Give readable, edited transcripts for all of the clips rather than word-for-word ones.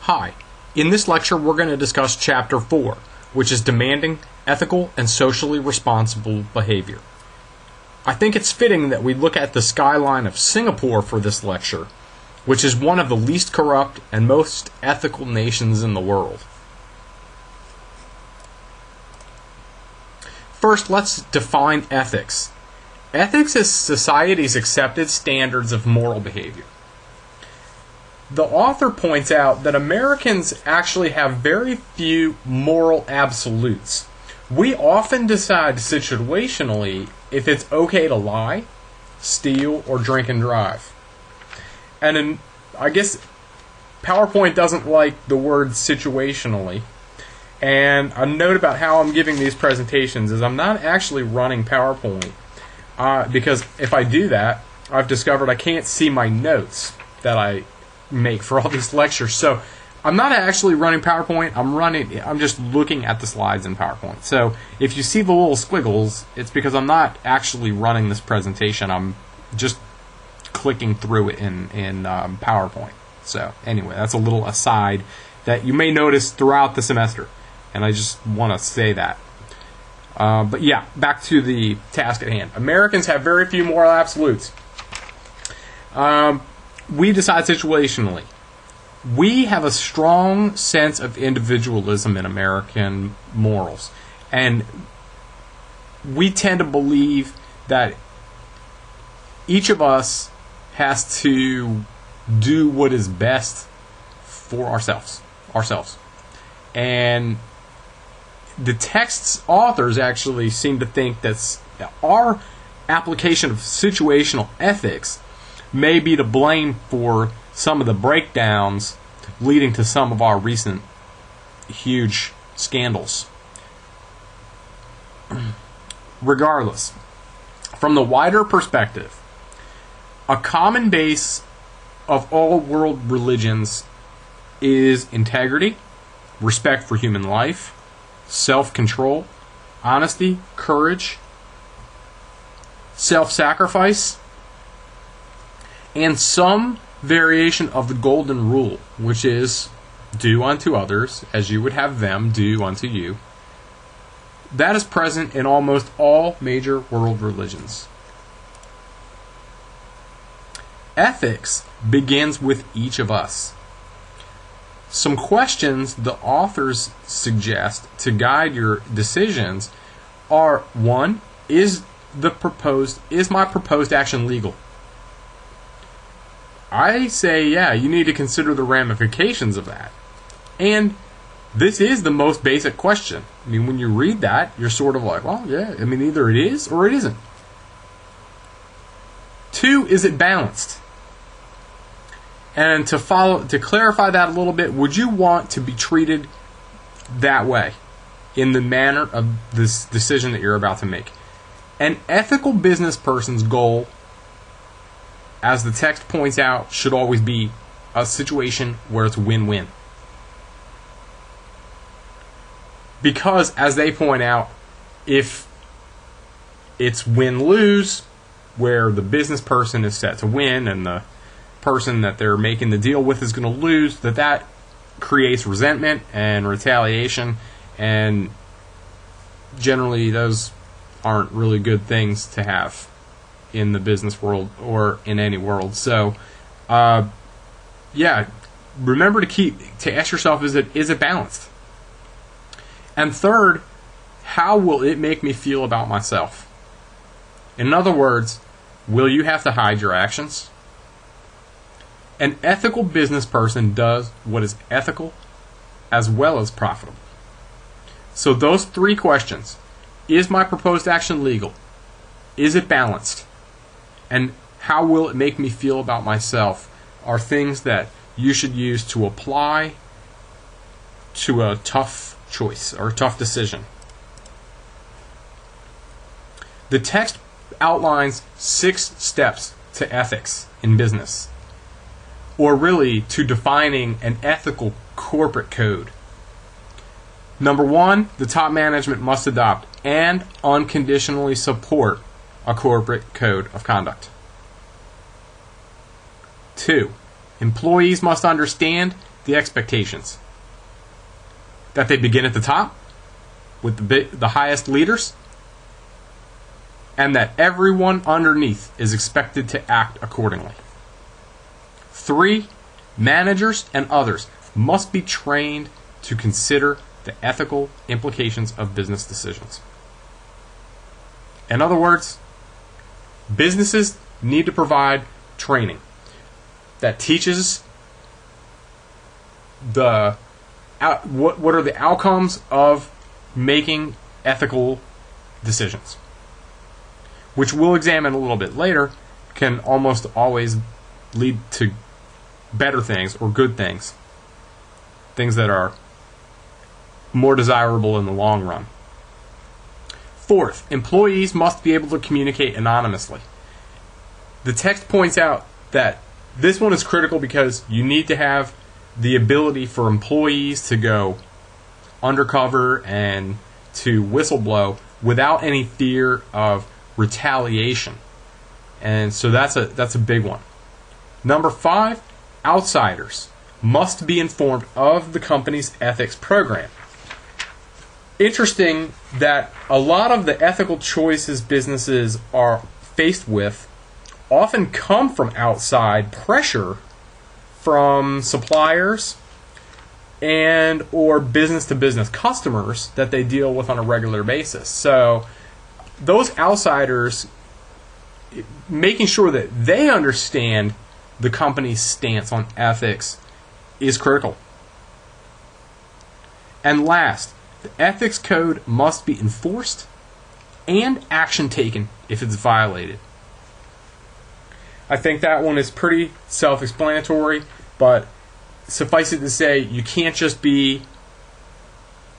Hi, in this lecture we're going to discuss Chapter 4, which is Demanding Ethical and Socially Responsible Behavior. I think it's fitting that we look at the skyline of Singapore for this lecture, which is one of the least corrupt and most ethical nations in the world. First, let's define ethics. Ethics is society's accepted standards of moral behavior. The author points out that Americans actually have very few moral absolutes. We often decide situationally if it's okay to lie, steal, or drink and drive. And I guess PowerPoint doesn't like the word situationally. And a note about how I'm giving these presentations is I'm not actually running PowerPoint. Because if I do that, I've discovered I can't see my notes that I make for all these lectures. So I'm not actually running PowerPoint. I'm just looking at the slides in PowerPoint. So if you see the little squiggles, it's because I'm not actually running this presentation. I'm just clicking through it in PowerPoint. So anyway, that's a little aside that you may notice throughout the semester. And I just want to say that. But yeah, back to the task at hand. Americans have very few moral absolutes. We decide situationally. We have a strong sense of individualism in American morals. And we tend to believe that each of us has to do what is best for ourselves. And the text's authors actually seem to think that our application of situational ethics may be to blame for some of the breakdowns leading to some of our recent huge scandals. Regardless, from the wider perspective, a common base of all world religions is integrity, respect for human life, self-control, honesty, courage, self-sacrifice, and some variation of the golden rule, which is do unto others as you would have them do unto you. That is present in almost all major world religions. Ethics begins with each of us. Some questions the authors suggest to guide your decisions are: 1. Is my proposed action legal? I say, yeah, you need to consider the ramifications of that. And this is the most basic question. I mean, when you read that, you're sort of like, well, yeah, I mean, either it is or it isn't. 2, is it balanced? And to clarify that a little bit, would you want to be treated that way in the manner of this decision that you're about to make? An ethical business person's goal, as the text points out, should always be a situation where it's win-win. Because, as they point out, if it's win-lose, where the business person is set to win and the person that they're making the deal with is going to lose, that creates resentment and retaliation, and generally those aren't really good things to have in the business world or in any world. So remember to ask yourself, is it balanced? And third, how will it make me feel about myself? In other words, will you have to hide your actions? An ethical business person does what is ethical as well as profitable. So those 3 questions: is my proposed action legal? Is it balanced? And how will it make me feel about myself? Are things that you should use to apply to a tough choice or a tough decision. The text outlines 6 steps to ethics in business, or really to defining an ethical corporate code. Number 1, the top management must adopt and unconditionally support a corporate code of conduct. 2, employees must understand the expectations. That they begin at the top with the highest leaders, and that everyone underneath is expected to act accordingly. 3, managers and others must be trained to consider the ethical implications of business decisions. In other words, businesses need to provide training that teaches what are the outcomes of making ethical decisions, which we'll examine a little bit later, can almost always lead to better things or good things, things that are more desirable in the long run. 4th, employees must be able to communicate anonymously. The text points out that this one is critical because you need to have the ability for employees to go undercover and to whistleblow without any fear of retaliation. And so that's a big one. Number 5, outsiders must be informed of the company's ethics program. Interesting that a lot of the ethical choices businesses are faced with often come from outside pressure from suppliers and or business-to-business customers that they deal with on a regular basis. So those outsiders, making sure that they understand the company's stance on ethics is critical. And last, the ethics code must be enforced and action taken if it's violated. I think that one is pretty self-explanatory, but suffice it to say, you can't just be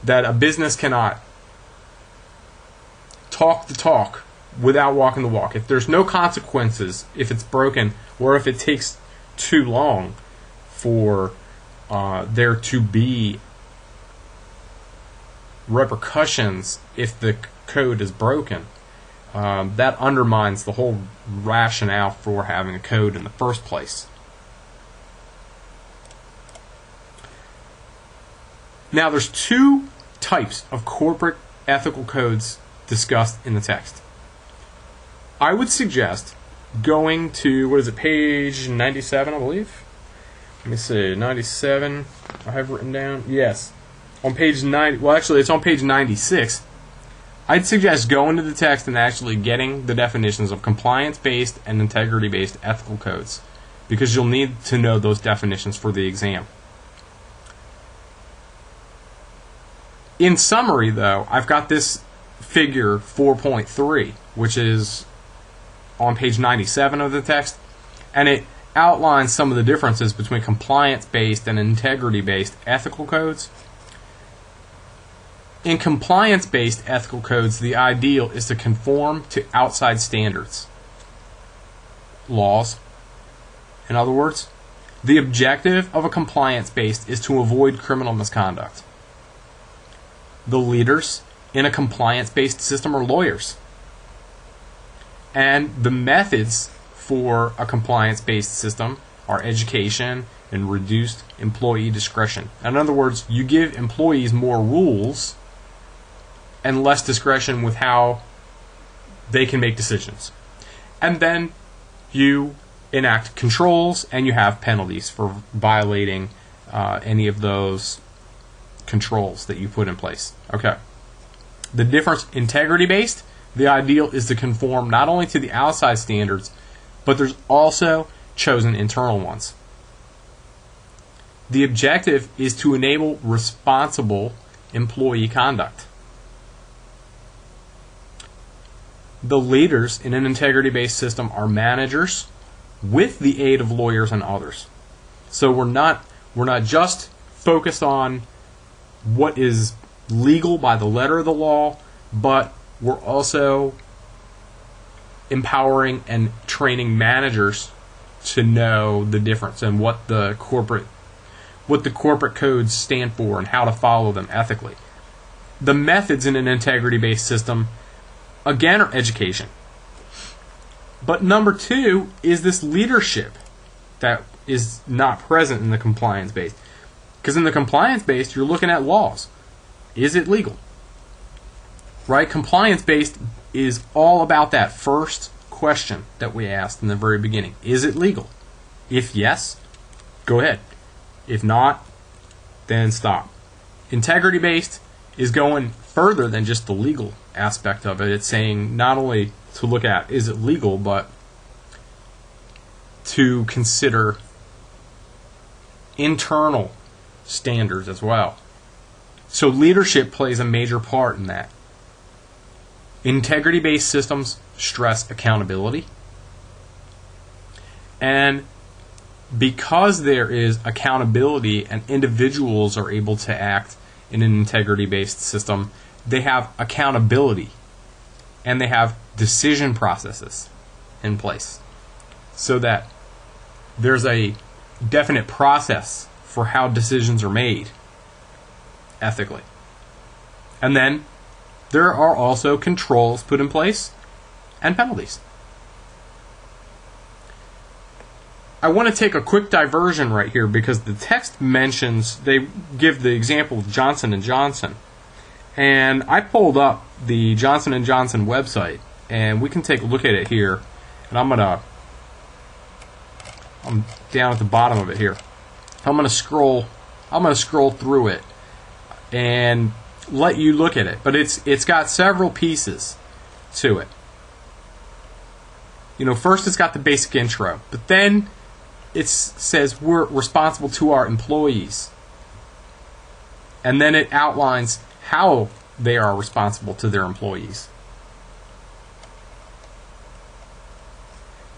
that a business cannot talk the talk without walking the walk. If there's no consequences, if it's broken, or if it takes too long for there to be repercussions if the code is broken, that undermines the whole rationale for having a code in the first place. Now, there's 2 types of corporate ethical codes discussed in the text. I would suggest going to, page 97, I believe? Let me see, 97, I have written down, yes. On page 90, well actually it's on page 96. I'd suggest going to the text and actually getting the definitions of compliance-based and integrity-based ethical codes, because you'll need to know those definitions for the exam. In summary, though, I've got this figure 4.3, which is on page 97 of the text, and it outlines some of the differences between compliance-based and integrity-based ethical codes. In compliance-based ethical codes, the ideal is to conform to outside standards, laws. In other words, the objective of a compliance-based is to avoid criminal misconduct. The leaders in a compliance-based system are lawyers. And the methods for a compliance-based system are education and reduced employee discretion. In other words, you give employees more rules and less discretion with how they can make decisions. And then you enact controls and you have penalties for violating any of those controls that you put in place. Okay. The difference, integrity-based, the ideal is to conform not only to the outside standards, but there's also chosen internal ones. The objective is to enable responsible employee conduct. The leaders in an integrity-based system are managers with the aid of lawyers and others. So we're not just focused on what is legal by the letter of the law, but we're also empowering and training managers to know the difference and what the corporate codes stand for and how to follow them ethically. The methods in an integrity-based system, again, are education. But number 2 is this leadership that is not present in the compliance-based. Because in the compliance-based, you're looking at laws. Is it legal? Right? Compliance-based is all about that first question that we asked in the very beginning. Is it legal? If yes, go ahead. If not, then stop. Integrity-based is going further than just the legal aspect of it. It's saying not only to look at is it legal, but to consider internal standards as well. So leadership plays a major part in that. Integrity-based systems stress accountability. And because there is accountability and individuals are able to act in an integrity-based system, they have accountability and they have decision processes in place so that there's a definite process for how decisions are made ethically. And then there are also controls put in place and penalties. I want to take a quick diversion right here because the text mentions, they give the example of Johnson & Johnson. And I pulled up the Johnson & Johnson website, and we can take a look at it here. And I'm down at the bottom of it here. I'm gonna scroll through it and let you look at it. But it's got several pieces to it. You know, first it's got the basic intro, but then it says we're responsible to our employees. And then it outlines how they are responsible to their employees.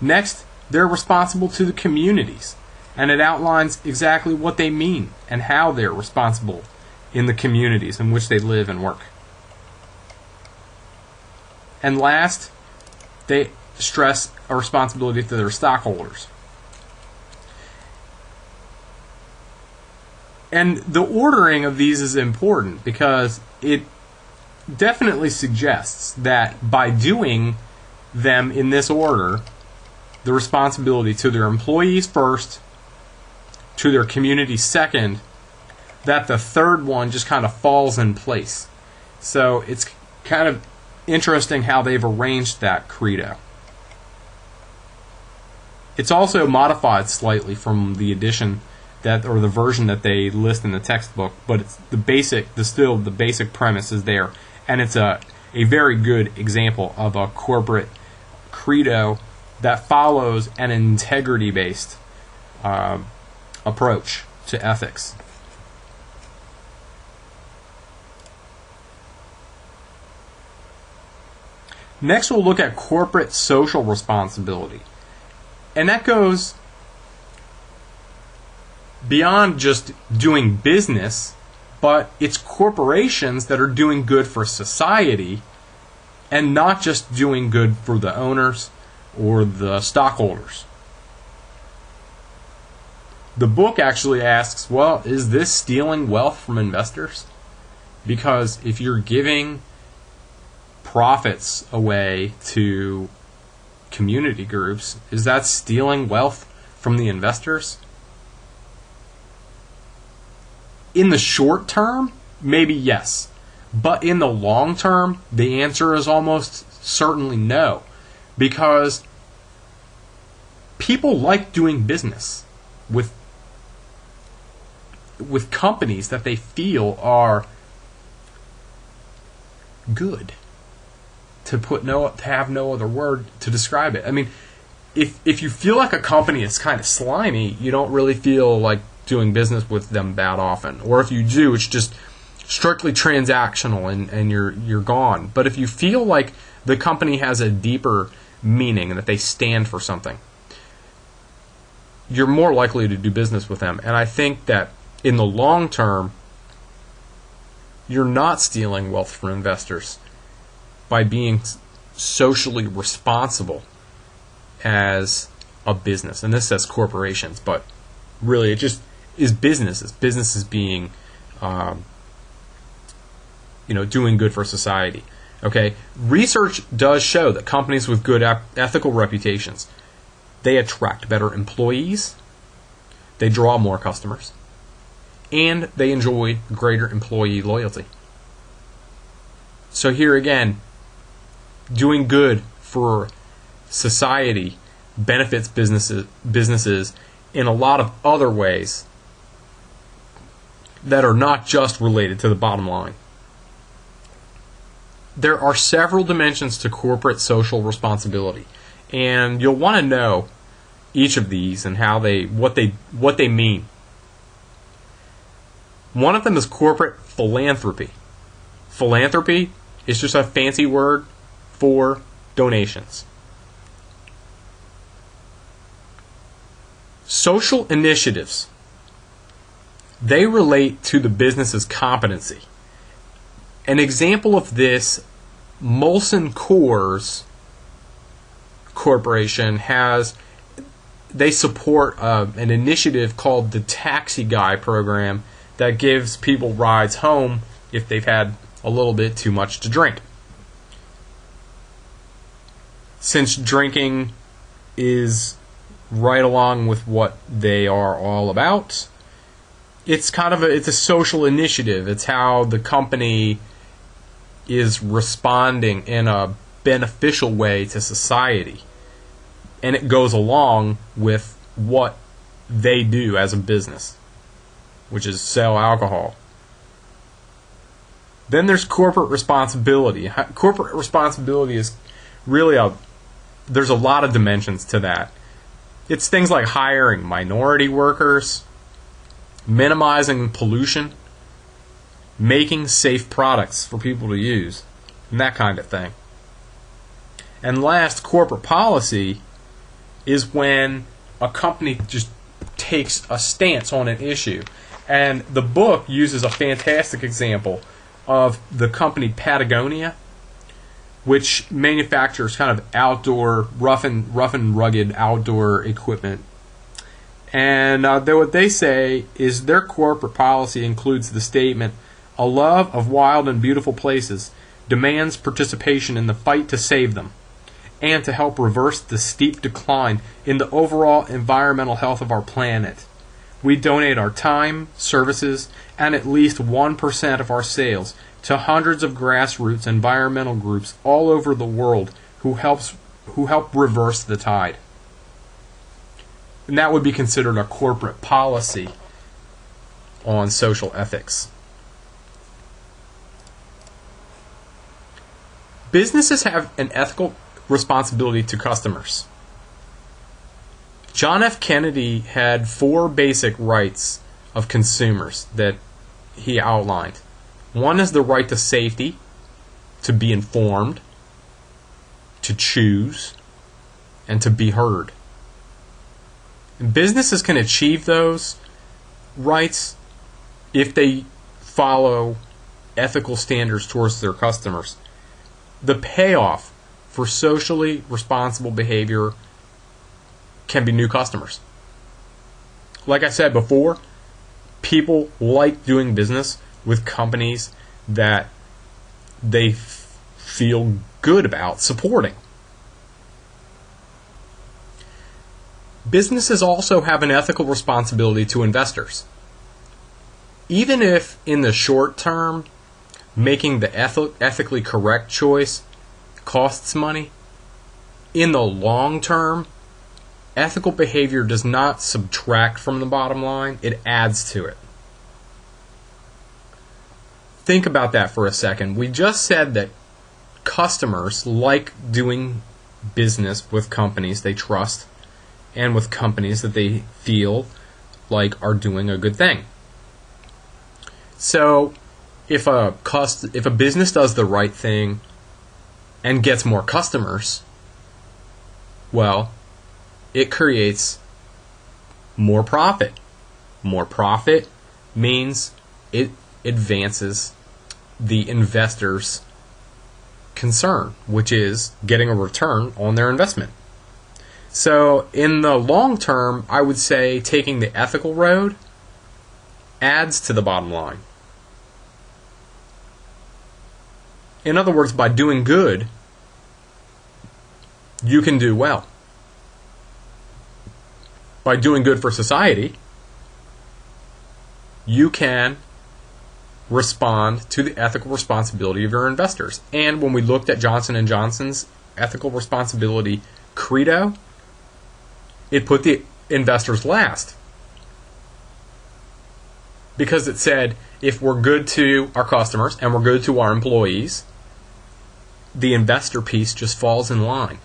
Next, they're responsible to the communities. And it outlines exactly what they mean and how they're responsible in the communities in which they live and work. And last, they stress a responsibility to their stockholders. And the ordering of these is important because it definitely suggests that by doing them in this order, the responsibility to their employees first, to their community second, that the third one just kind of falls in place. So it's kind of interesting how they've arranged that credo. It's also modified slightly from the edition or the version that they list in the textbook, but it's the basic premise is there, and it's a very good example of a corporate credo that follows an integrity-based approach to ethics. Next, we'll look at corporate social responsibility, and that goes beyond just doing business, but it's corporations that are doing good for society and not just doing good for the owners or the stockholders. The book actually asks, well, is this stealing wealth from investors? Because if you're giving profits away to community groups, is that stealing wealth from the investors? In the short term, maybe yes. But in the long term, the answer is almost certainly no. Because people like doing business with companies that they feel are good. To have no other word to describe it. I mean, if you feel like a company is kind of slimy, you don't really feel like doing business with them that often. Or if you do, it's just strictly transactional and you're gone. But if you feel like the company has a deeper meaning and that they stand for something, you're more likely to do business with them. And I think that in the long term, you're not stealing wealth from investors by being socially responsible as a business. And this says corporations, but really it just is businesses. Businesses being, doing good for society. Okay, research does show that companies with good ethical reputations, they attract better employees, they draw more customers, and they enjoy greater employee loyalty. So here again, doing good for society benefits businesses in a lot of other ways that are not just related to the bottom line. There are several dimensions to corporate social responsibility, and you'll want to know each of these and what they mean. One of them is corporate philanthropy. Philanthropy is just a fancy word for donations. Social initiatives, they relate to the business's competency. An example of this, Molson Coors Corporation they support an initiative called the Taxi Guy program that gives people rides home if they've had a little bit too much to drink. Since drinking is right along with what they are all about, it's a social initiative. It's how the company is responding in a beneficial way to society. And it goes along with what they do as a business, which is sell alcohol. Then there's corporate responsibility. Corporate responsibility is really there's a lot of dimensions to that. It's things like hiring minority workers, minimizing pollution, making safe products for people to use, and that kind of thing. And last, corporate policy is when a company just takes a stance on an issue. And the book uses a fantastic example of the company Patagonia, which manufactures kind of outdoor, rough and rugged outdoor equipment. And what they say is their corporate policy includes the statement, "A love of wild and beautiful places demands participation in the fight to save them, and to help reverse the steep decline in the overall environmental health of our planet. We donate our time, services, and at least 1% of our sales to hundreds of grassroots environmental groups all over the world who help reverse the tide." And that would be considered a corporate policy on social ethics. Businesses have an ethical responsibility to customers. John F. Kennedy had 4 basic rights of consumers that he outlined. One is the right to safety, to be informed, to choose, and to be heard. And businesses can achieve those rights if they follow ethical standards towards their customers. The payoff for socially responsible behavior can be new customers. Like I said before, people like doing business with companies that they feel good about supporting. Businesses also have an ethical responsibility to investors. Even if in the short term, making the ethically correct choice costs money, in the long term, ethical behavior does not subtract from the bottom line, it adds to it. Think about that for a second. We just said that customers like doing business with companies they trust and with companies that they feel like are doing a good thing. So if a business does the right thing and gets more customers, well, it creates more profit. More profit means it advances the investor's concern, which is getting a return on their investment. So in the long term, I would say taking the ethical road adds to the bottom line. In other words, by doing good, you can do well. By doing good for society, you can respond to the ethical responsibility of your investors. And when we looked at Johnson & Johnson's ethical responsibility credo, it put the investors last. Because it said, if we're good to our customers and we're good to our employees, the investor piece just falls in line.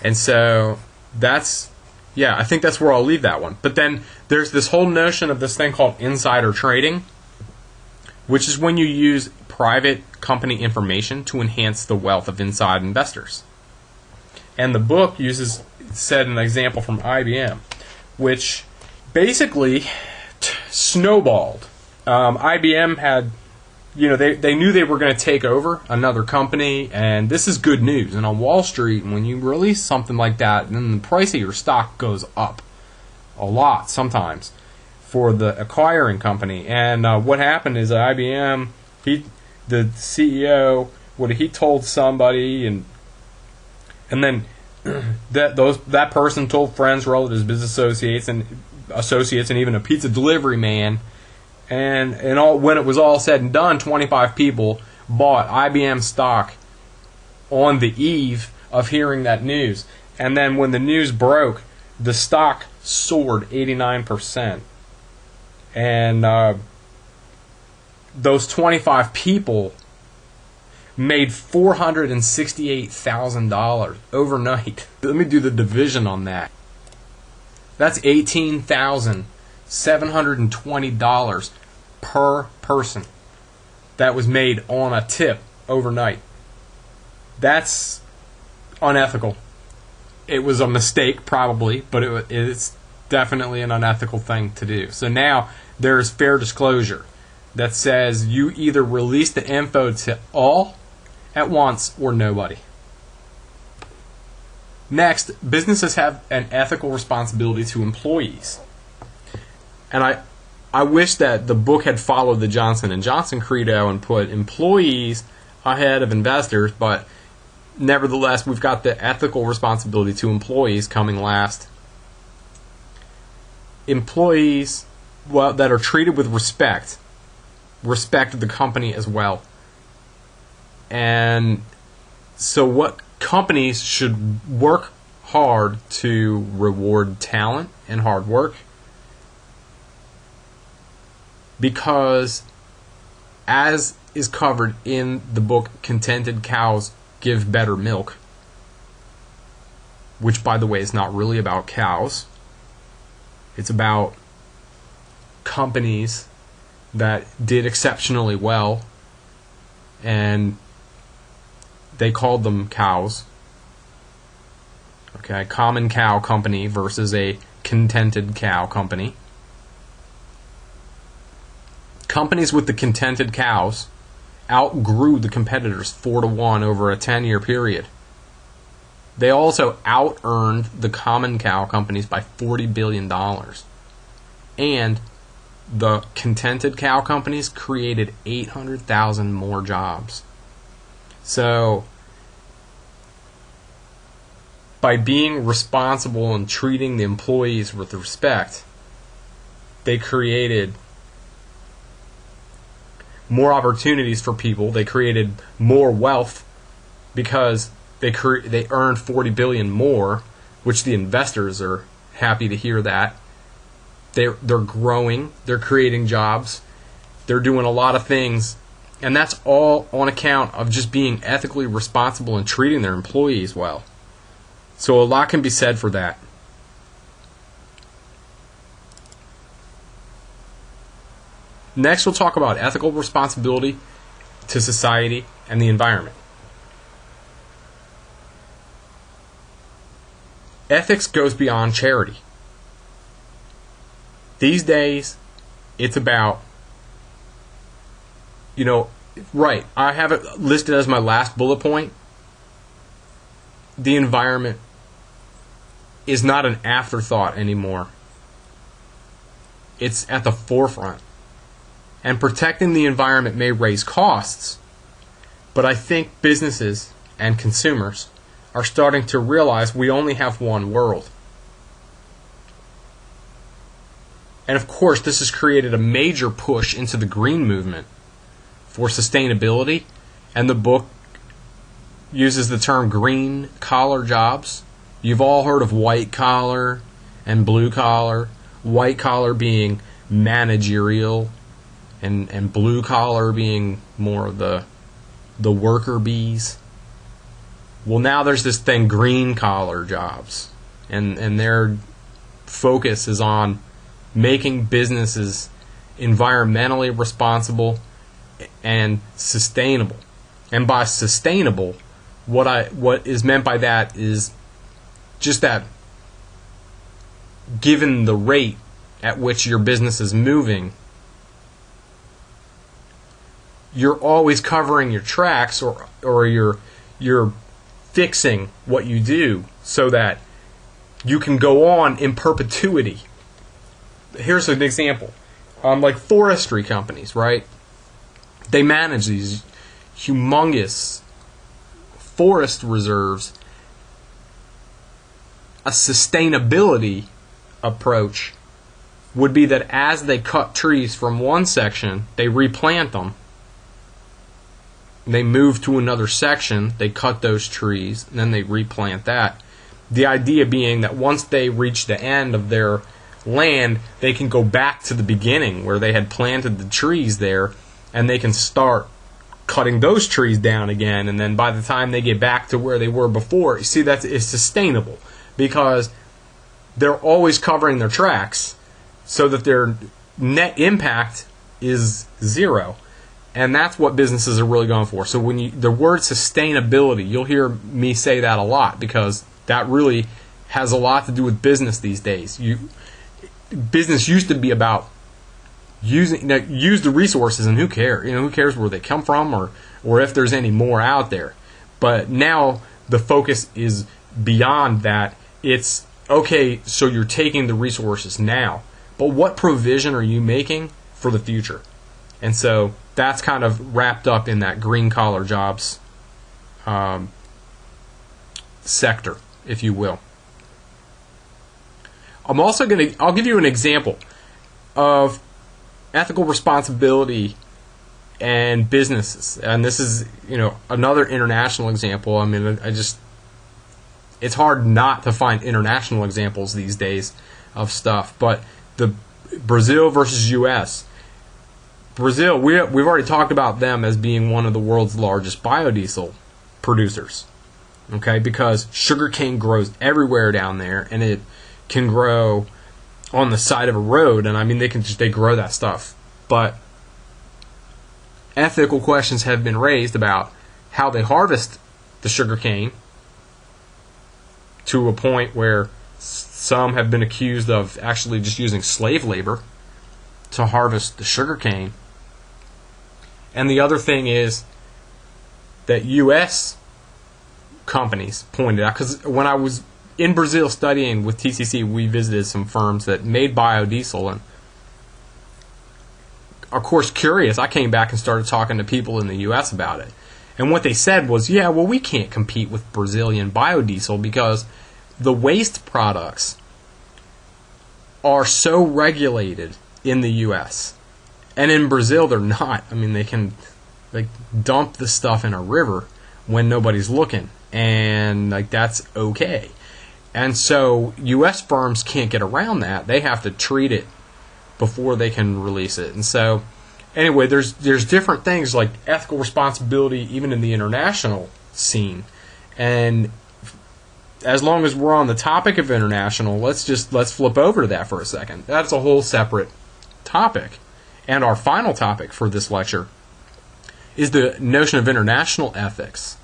And so I think that's where I'll leave that one. But then there's this whole notion of this thing called insider trading, which is when you use private company information to enhance the wealth of inside investors. And the book said an example from IBM, which basically snowballed. IBM had, they knew they were going to take over another company, and this is good news. And on Wall Street, when you release something like that, then the price of your stock goes up a lot sometimes for the acquiring company. And what happened is IBM, the CEO, he told somebody, and then that person told friends, relatives, business associates, and even a pizza delivery man. And when it was all said and done, 25 people bought IBM stock on the eve of hearing that news. And then when the news broke, the stock soared 89%. And those 25 people made $468,000 overnight. Let me do the division on that. That's $18,720 per person that was made on a tip overnight. That's unethical. It was a mistake, probably, but it's definitely an unethical thing to do. So now there's fair disclosure that says you either release the info to all at once or nobody. Next, businesses have an ethical responsibility to employees. And I wish that the book had followed the Johnson & Johnson credo and put employees ahead of investors, but nevertheless, we've got the ethical responsibility to employees coming last. Employees, that are treated with respect the company as well. And so what companies should work hard to reward talent and hard work, because as is covered in the book Contented Cows Give Better Milk, which by the way is not really about cows, it's about companies that did exceptionally well and they called them cows. Okay, common cow company versus a contented cow company. Companies with the contented cows outgrew the competitors 4-1 over a 10-year period. They also out-earned the common cow companies by $40 billion. And the contented cow companies created 800,000 more jobs. So, by being responsible and treating the employees with respect, they created more opportunities for people. They created more wealth because they earned $40 billion more, which the investors are happy to hear that. They're growing. They're creating jobs. They're doing a lot of things. And that's all on account of just being ethically responsible and treating their employees well. So a lot can be said for that. Next, we'll talk about ethical responsibility to society and the environment. Ethics goes beyond charity. These days, it's about, right, I have it listed as my last bullet point. The environment is not an afterthought anymore. It's at the forefront. And protecting the environment may raise costs, but I think businesses and consumers are starting to realize we only have one world. And of course, this has created a major push into the green movement for sustainability. And the book uses the term green collar jobs. You've all heard of white collar and blue collar. White collar being managerial and blue collar being more of the worker bees. Well, now there's this thing, green collar jobs. And their focus is on making businesses environmentally responsible and sustainable. And by sustainable, what is meant by that is just that given the rate at which your business is moving, you're always covering your tracks, or you're fixing what you do so that you can go on in perpetuity. Here's an example. Like forestry companies, right? They manage these humongous forest reserves. A sustainability approach would be that as they cut trees from one section, they replant them. They move to another section, they cut those trees, and then they replant that. The idea being that once they reach the end of their land, they can go back to the beginning where they had planted the trees there, and they can start cutting those trees down again. And then by the time they get back to where they were before, you see, it's sustainable because they're always covering their tracks so that their net impact is zero. And that's what businesses are really going for. So when the word sustainability, you'll hear me say that a lot because that really has a lot to do with business these days. Business used to be about use the resources, and who cares? Who cares where they come from or if there's any more out there. But now the focus is beyond that. It's okay, so you're taking the resources now, but what provision are you making for the future? And so that's kind of wrapped up in that green collar jobs sector, if you will. I'll give you an example of ethical responsibility and businesses. And this is, another international example. I mean, it's hard not to find international examples these days of stuff. But the Brazil versus U.S. Brazil, we've already talked about them as being one of the world's largest biodiesel producers. Okay, because sugarcane grows everywhere down there, and it can grow on the side of a road, and I mean they grow that stuff. But ethical questions have been raised about how they harvest the sugarcane, to a point where some have been accused of actually just using slave labor to harvest the sugarcane. And the other thing is that U.S. companies pointed out, because when I was in Brazil studying with TCC, we visited some firms that made biodiesel, and of course, curious, I came back and started talking to people in the U.S. about it. And what they said was, we can't compete with Brazilian biodiesel because the waste products are so regulated in the U.S. And in Brazil, they're not. I mean, they can dump the stuff in a river when nobody's looking, and that's okay. And so U.S. firms can't get around that. They have to treat it before they can release it. And so, anyway, there's different things like ethical responsibility even in the international scene. And as long as we're on the topic of international, let's flip over to that for a second. That's a whole separate topic. And our final topic for this lecture is the notion of international ethics.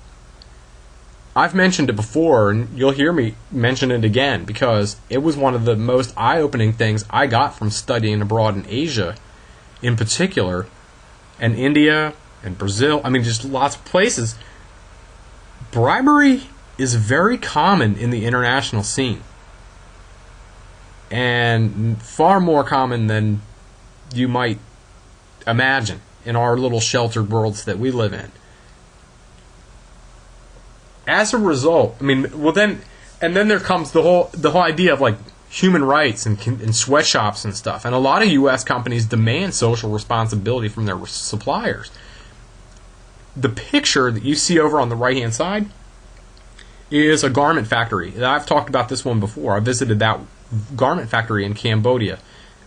I've mentioned it before, and you'll hear me mention it again, because it was one of the most eye-opening things I got from studying abroad in Asia, in particular, and India, and Brazil. I mean, just lots of places. Bribery is very common in the international scene, and far more common than you might imagine in our little sheltered worlds that we live in. As a result, I mean, then there comes the whole idea of human rights and sweatshops and stuff. And a lot of U.S. companies demand social responsibility from their suppliers. The picture that you see over on the right-hand side is a garment factory. And I've talked about this one before. I visited that garment factory in Cambodia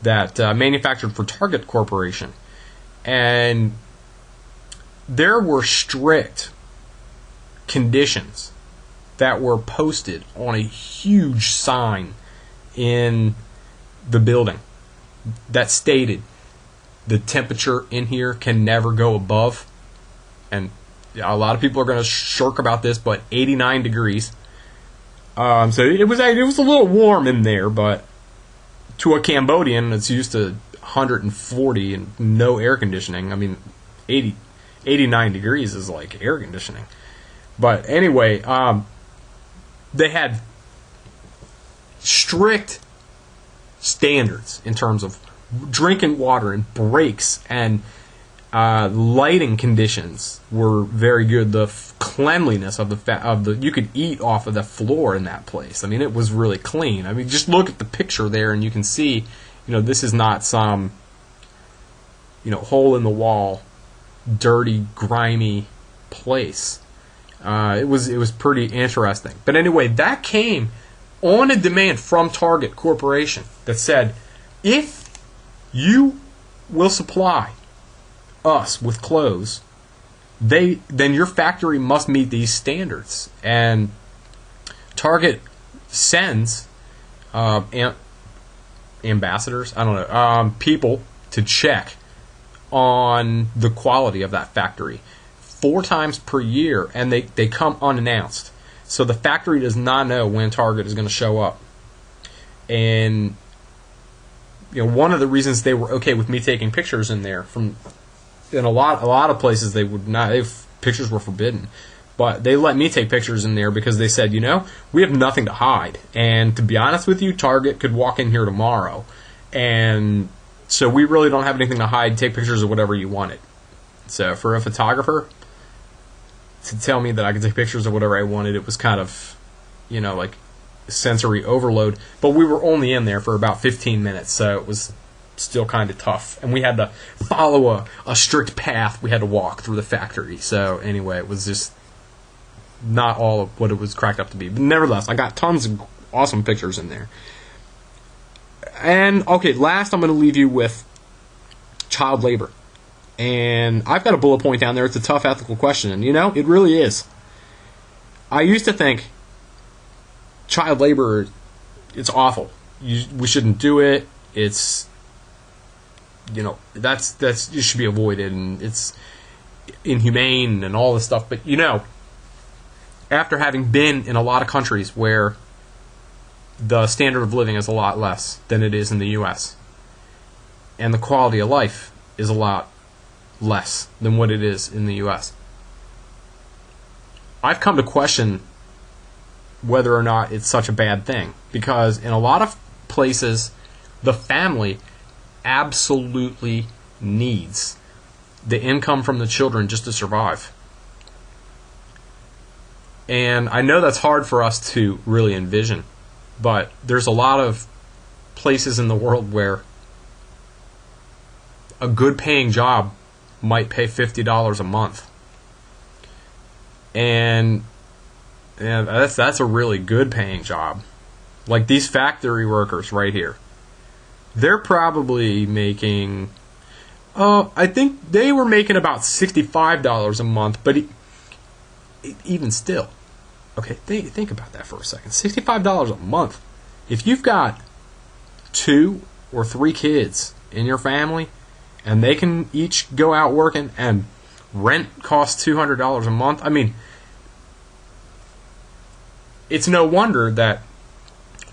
that manufactured for Target Corporation. And there were strict conditions that were posted on a huge sign in the building that stated the temperature in here can never go above, and a lot of people are going to shirk about this, but 89 degrees. So it was a little warm in there, but to a Cambodian that's used to 140 and no air conditioning, I mean 89 degrees is like air conditioning. But anyway, they had strict standards in terms of drinking water and breaks, and lighting conditions were very good. The cleanliness of the you could eat off of the floor in that place. I mean, it was really clean. I mean, just look at the picture there, and you can see, this is not some hole in the wall, dirty, grimy place. It was pretty interesting. But anyway, that came on a demand from Target Corporation that said, if you will supply us with clothes, then your factory must meet these standards. And Target sends ambassadors, I don't know, people to check on the quality of that factory 4 times per year, and they come unannounced. So the factory does not know when Target is going to show up. And one of the reasons they were okay with me taking pictures in there, in a lot of places they would not, pictures were forbidden, but they let me take pictures in there because they said, we have nothing to hide, and to be honest with you, Target could walk in here tomorrow, and so we really don't have anything to hide. Take pictures of whatever you wanted. So for a photographer to tell me that I could take pictures of whatever I wanted, it was kind of, like sensory overload. But we were only in there for about 15 minutes, so it was still kind of tough. And we had to follow a strict path. We had to walk through the factory. So anyway, it was just not all of what it was cracked up to be. But nevertheless, I got tons of awesome pictures in there. And, okay, last I'm going to leave you with child labor. And I've got a bullet point down there. It's a tough ethical question. And, it really is. I used to think child labor, it's awful. We shouldn't do it. It's, that's it should be avoided. And it's inhumane and all this stuff. But, after having been in a lot of countries where the standard of living is a lot less than it is in the U.S., and the quality of life is a lot less than what it is in the U.S., I've come to question whether or not it's such a bad thing, because in a lot of places the family absolutely needs the income from the children just to survive. And I know that's hard for us to really envision, but there's a lot of places in the world where a good paying job might pay $50 a month. And that's a really good paying job. Like these factory workers right here. They're probably making, I think they were making about $65 a month, but even still. Okay, think about that for a second. $65 a month. If you've got 2 or 3 kids in your family, and they can each go out working, and rent costs $200 a month, I mean, it's no wonder that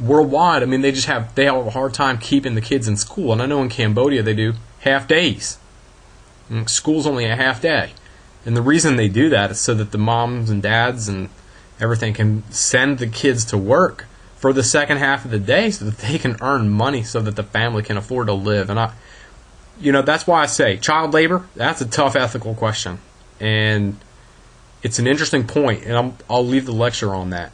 worldwide, I mean, they have a hard time keeping the kids in school. And I know in Cambodia they do half days. And school's only a half day. And the reason they do that is so that the moms and dads and everything can send the kids to work for the second half of the day so that they can earn money so that the family can afford to live. And that's why I say child labor, that's a tough ethical question. And it's an interesting point, and I'll leave the lecture on that.